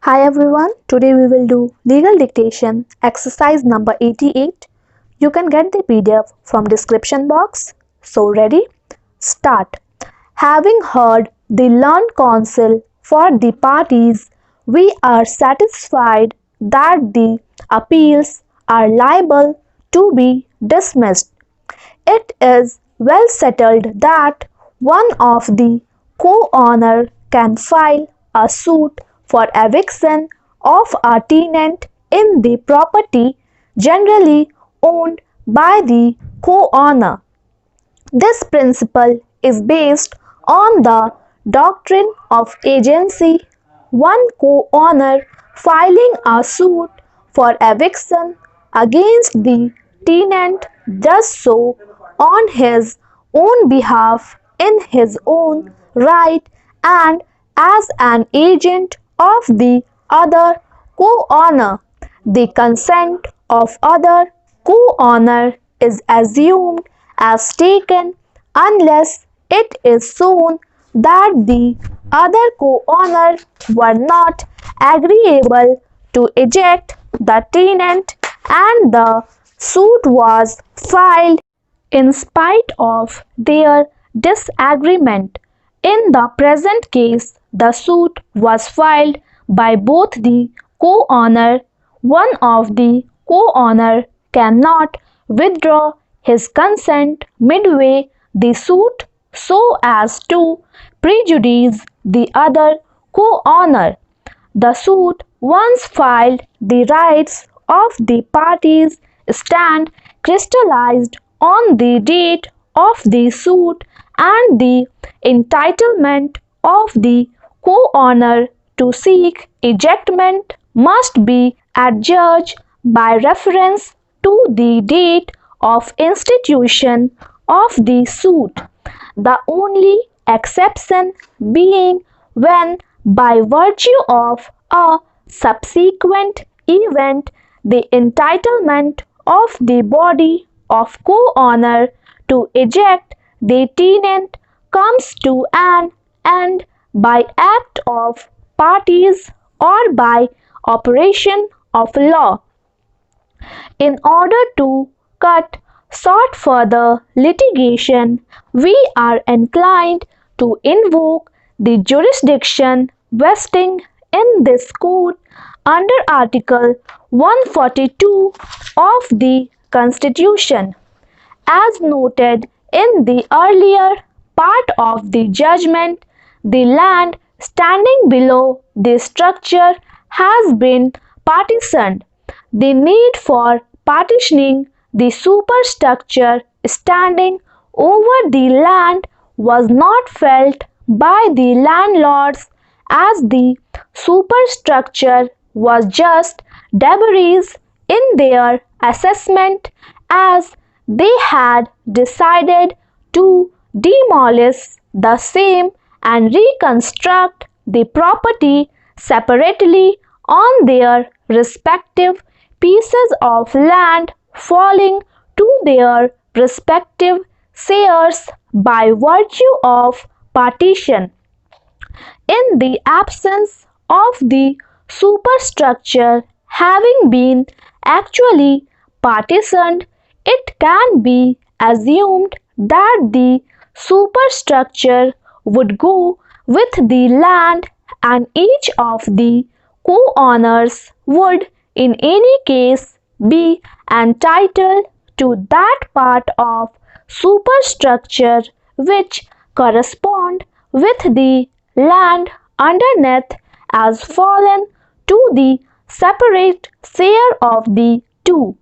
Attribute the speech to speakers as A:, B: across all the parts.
A: Hi everyone, today we will do legal dictation exercise number 88. You can get the PDF from description box. So ready? Start. Having heard the learned counsel for the parties, we are satisfied that the appeals are liable to be dismissed. It is well settled that one of the co-owner can file a suit for eviction of a tenant in the property generally owned by the co-owner. This principle is based on the doctrine of agency. One co-owner filing a suit for eviction against the tenant does so on his own behalf in his own right and as an agent of the other co-owner. The consent of other co-owner is assumed as taken unless it is shown that the other co-owner were not agreeable to eject the tenant and the suit was filed in spite of their disagreement. In the present case, the suit was filed by both the co-owner. One of the co-owner cannot withdraw his consent midway the suit so as to prejudice the other co-owner. The suit once filed, the rights of the parties stand crystallized on the date of the suit and the entitlement of the co-owner to seek ejectment must be adjudged by reference to the date of institution of the suit, the only exception being when, by virtue of a subsequent event, the entitlement of the body of co-owner to eject the tenant comes to an end by act of parties or by operation of law. In order to cut short further litigation, we are inclined to invoke the jurisdiction vesting in this court under Article 142 of the Constitution. As noted in the earlier part of the judgment, the land standing below the structure has been partitioned. The need for partitioning the superstructure standing over the land was not felt by the landlords as the superstructure was just debris in their assessment as they had decided to demolish the same and reconstruct the property separately on their respective pieces of land falling to their respective shares by virtue of partition. In the absence of the superstructure having been actually partitioned, it can be assumed that the superstructure would go with the land and each of the co-owners would in any case be entitled to that part of superstructure which correspond with the land underneath as fallen to the separate share of the two.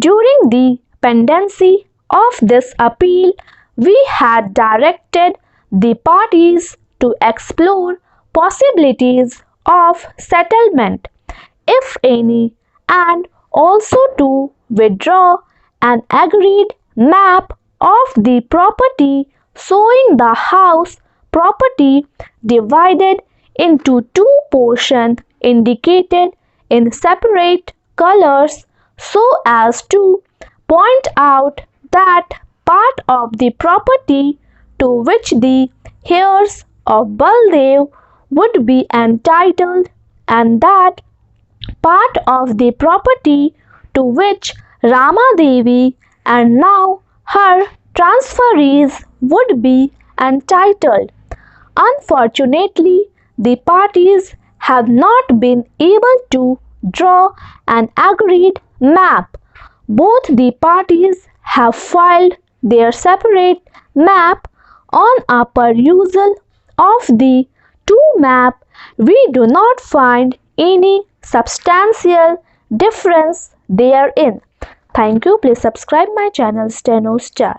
A: During the pendency of this appeal, we had directed the parties to explore possibilities of settlement, if any, and also to withdraw an agreed map of the property showing the house property divided into two portions indicated in separate colors so as to point out that part of the property to which the heirs of Baldev would be entitled and that part of the property to which Ramadevi and now her transferees would be entitled. Unfortunately, the parties have not been able to draw an agreed map. Both the parties have filed their separate map. On a perusal of the two maps, we do not find any substantial difference therein. Thank you. Please subscribe my channel Steno Star.